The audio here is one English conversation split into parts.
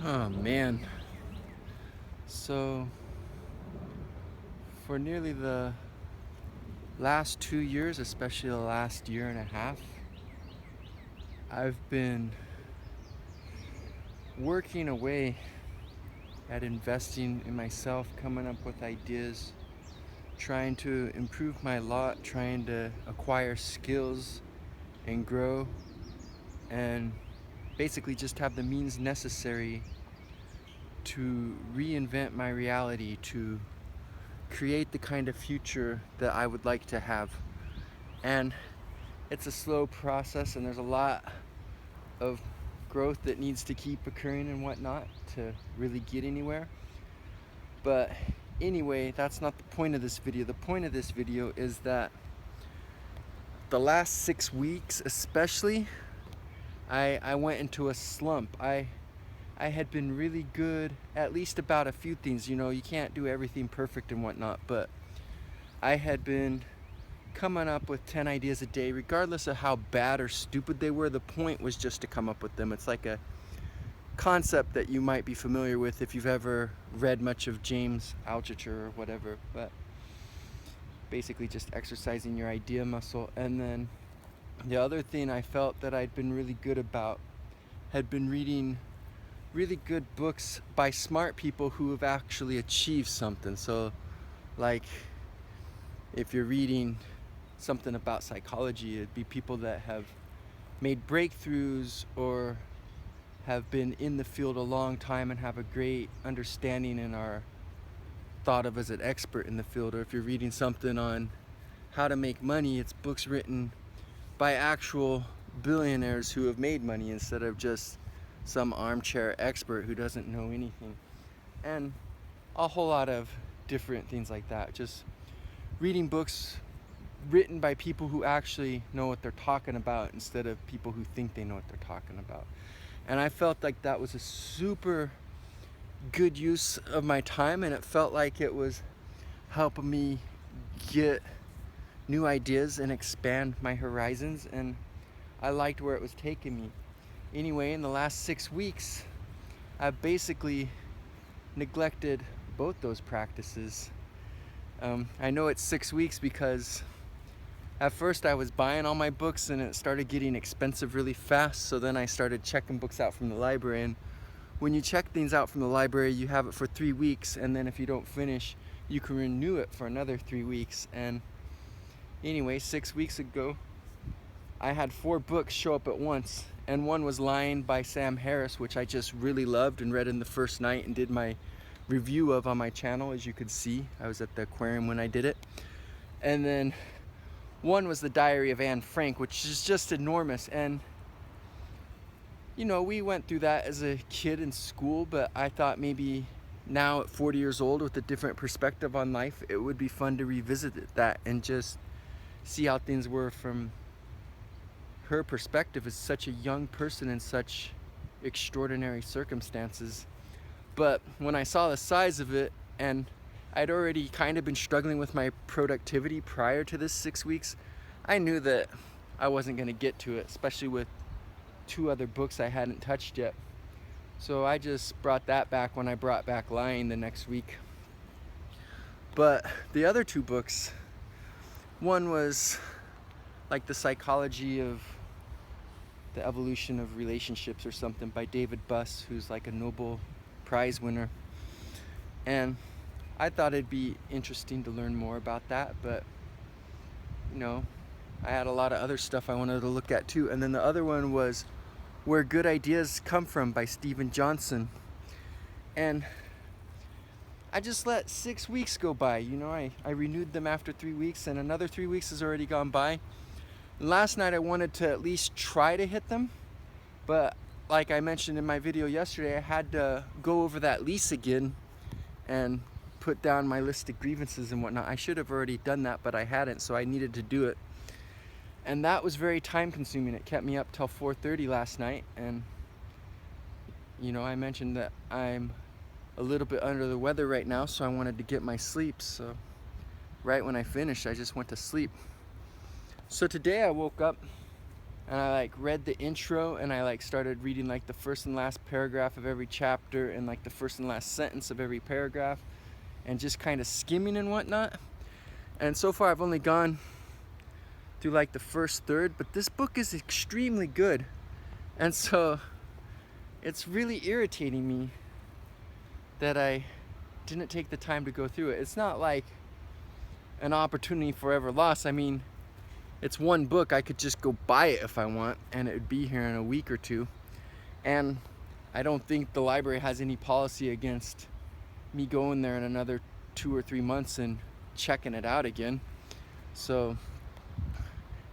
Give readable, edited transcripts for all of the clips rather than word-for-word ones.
Oh man. So, for nearly the last 2 years, especially the last year and a half, I've been working away at investing in myself, coming up with ideas, trying to improve my lot, trying to acquire skills and grow, and basically just have the means necessary to reinvent my reality, to create the kind of future that I would like to have. And it's a slow process, and there's a lot of growth that needs to keep occurring and whatnot to really get anywhere. But anyway, that's not the point of this video. The point of this video is that the last 6 weeks especially, I went into a slump. I had been really good at least about a few things. You know, you can't do everything perfect and whatnot, but I had been coming up with 10 ideas a day, regardless of how bad or stupid they were. The point was just to come up with them. It's like a concept that you might be familiar with if you've ever read much of James Altucher or whatever, but basically just exercising your idea muscle. And then the other thing I felt that I'd been really good about had been reading really good books by smart people who have actually achieved something. So like if you're reading something about psychology, it'd be people that have made breakthroughs or have been in the field a long time and have a great understanding and are thought of as an expert in the field. Or if you're reading something on how to make money, it's books written by actual billionaires who have made money instead of just some armchair expert who doesn't know anything. And a whole lot of different things like that. Just reading books written by people who actually know what they're talking about instead of people who think they know what they're talking about. And I felt like that was a super good use of my time, and it felt like it was helping me get new ideas and expand my horizons, and I liked where it was taking me. Anyway, in the last 6 weeks, I've basically neglected both those practices. I know it's 6 weeks because at first I was buying all my books and it started getting expensive really fast, so then I started checking books out from the library. And when you check things out from the library, you have it for 3 weeks, and then if you don't finish, you can renew it for another 3 weeks. And anyway, 6 weeks ago, I had 4 books show up at once, and one was Lying by Sam Harris, which I just really loved and read in the first night and did my review of on my channel. As you could see, I was at the aquarium when I did it. And then one was The Diary of Anne Frank, which is just enormous. And you know, we went through that as a kid in school, but I thought maybe now at 40 years old with a different perspective on life, it would be fun to revisit that and just see how things were from her perspective as such a young person in such extraordinary circumstances. But when I saw the size of it, and I'd already kind of been struggling with my productivity prior to this 6 weeks, I knew that I wasn't going to get to it, especially with 2 other books I hadn't touched yet. So I just brought that back when I brought back Lying the next week. But the other 2 books, one was like The Psychology of the Evolution of Relationships or something by David Buss, who's like a Nobel Prize winner. And I thought it'd be interesting to learn more about that, but you know, I had a lot of other stuff I wanted to look at too. And then the other one was Where Good Ideas Come From by Steven Johnson. And I just let 6 weeks go by. You know, I renewed them after 3 weeks, and another 3 weeks has already gone by. Last night I wanted to at least try to hit them, but like I mentioned in my video yesterday, I had to go over that lease again and put down my list of grievances and whatnot. I should have already done that, but I hadn't, so I needed to do it. And that was very time consuming. It kept me up till 4:30 last night, and you know, I mentioned that I'm a little bit under the weather right now, so I wanted to get my sleep. So right when I finished, I just went to sleep. So today I woke up and I like read the intro, and I like started reading like the first and last paragraph of every chapter and like the first and last sentence of every paragraph, and just kind of skimming and whatnot. And so far I've only gone through like the first third, but this book is extremely good. And so it's really irritating me that I didn't take the time to go through it. It's not like an opportunity forever lost. I mean, it's one book. I could just go buy it if I want, and it would be here in a week or two. And I don't think the library has any policy against me going there in another 2 or 3 months and checking it out again. So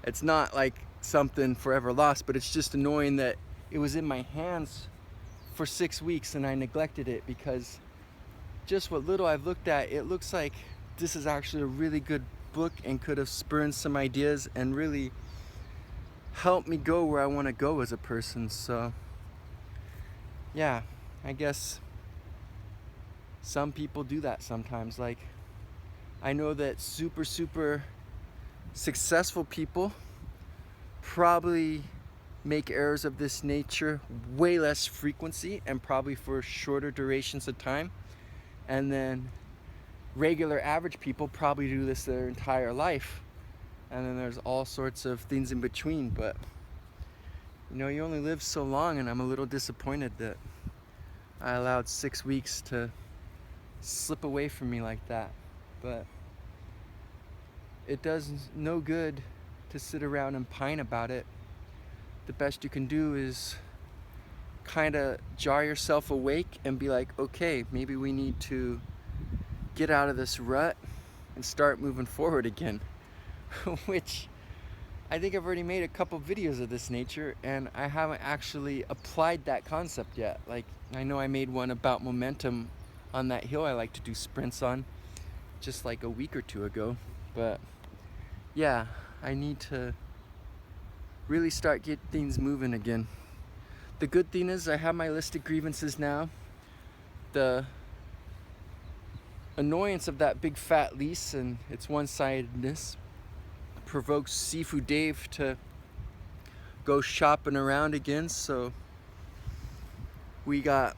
it's not like something forever lost, but it's just annoying that it was in my hands for 6 weeks and I neglected it, because just what little I've looked at, it looks like this is actually a really good book and could have spurred some ideas and really helped me go where I want to go as a person. So yeah, I guess some people do that sometimes. Like, I know that super successful people probably make errors of this nature way less frequency and probably for shorter durations of time. And then regular average people probably do this their entire life. And then there's all sorts of things in between. But you know, you only live so long, and I'm a little disappointed that I allowed 6 weeks to slip away from me like that. But it does no good to sit around and pine about it. The best you can do is kind of jar yourself awake and be like, okay, maybe we need to get out of this rut and start moving forward again. Which I think I've already made a couple videos of this nature, and I haven't actually applied that concept yet. Like, I know I made one about momentum on that hill I like to do sprints on just like a week or two ago. But yeah, I need to really start get things moving again. The good thing is I have my list of grievances now. The annoyance of that big fat lease and its one-sidedness provokes Seafood Dave to go shopping around again, so we got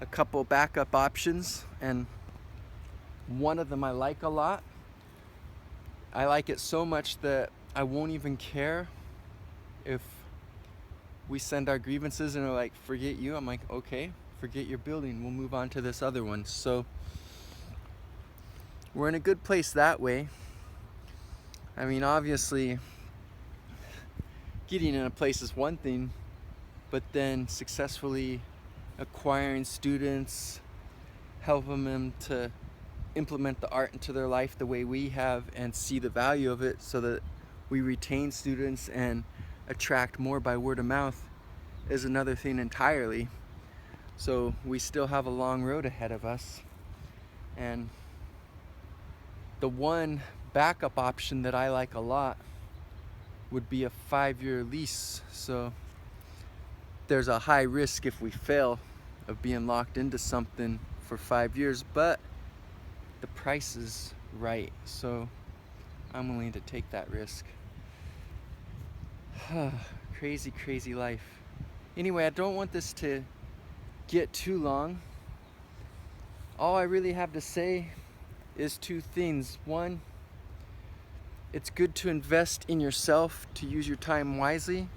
a couple backup options, and one of them I like a lot. I like it so much that I won't even care if we send our grievances and are like, forget you. I'm like, okay, forget your building, we'll move on to this other one. So we're in a good place that way. I mean, obviously getting in a place is one thing, but then successfully acquiring students, helping them to implement the art into their life the way we have and see the value of it so that we retain students and attract more by word of mouth is another thing entirely. So we still have a long road ahead of us. And the one backup option that I like a lot would be a 5-year lease. So there's a high risk if we fail of being locked into something for 5 years, but the price is right, so I'm willing to take that risk. Crazy life. Anyway, I don't want this to get too long. All I really have to say is 2 things. One, it's good to invest in yourself, to use your time wisely,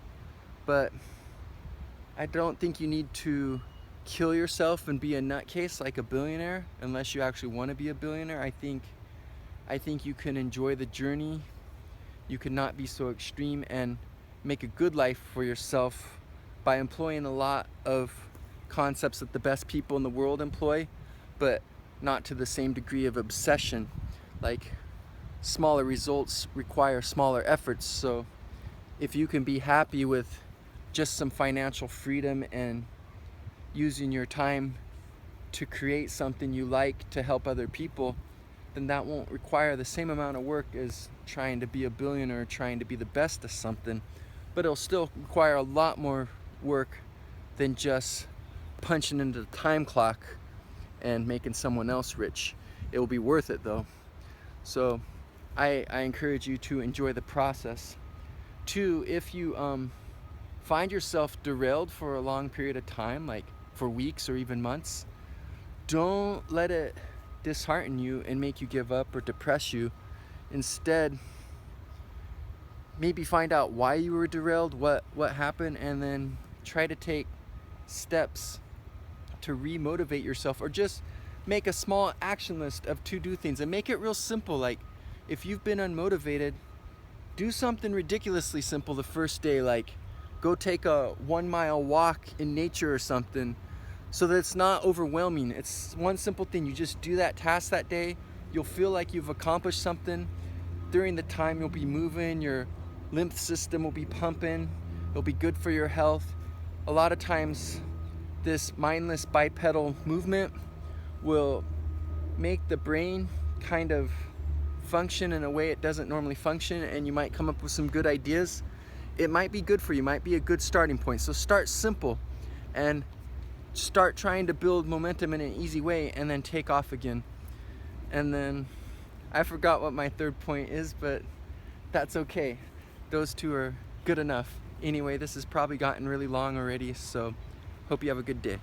but I don't think you need to kill yourself and be a nutcase like a billionaire unless you actually want to be a billionaire. I think you can enjoy the journey. You can not be so extreme and make a good life for yourself by employing a lot of concepts that the best people in the world employ, but not to the same degree of obsession. Like, smaller results require smaller efforts. So if you can be happy with just some financial freedom and using your time to create something you like to help other people, then that won't require the same amount of work as trying to be a billionaire or trying to be the best of something. But it'll still require a lot more work than just punching into the time clock and making someone else rich. It will be worth it though. So I encourage you to enjoy the process. Two, if you find yourself derailed for a long period of time, like for weeks or even months, don't let it dishearten you and make you give up or depress you. Instead, maybe find out why you were derailed, what happened, and then try to take steps to re-motivate yourself, or just make a small action list of to-do things and make it real simple. Like if you've been unmotivated, do something ridiculously simple the first day, like go take a 1-mile walk in nature or something, so that it's not overwhelming. It's one simple thing. You just do that task that day. You'll feel like you've accomplished something. During the time you'll be moving, your lymph system will be pumping. It'll be good for your health. A lot of times this mindless bipedal movement will make the brain kind of function in a way it doesn't normally function, and you might come up with some good ideas. It might be good for you, might be a good starting point. So start simple and start trying to build momentum in an easy way, and then take off again. And then I forgot what my third point is, but that's okay. Those two are good enough. Anyway, this has probably gotten really long already, so hope you have a good day.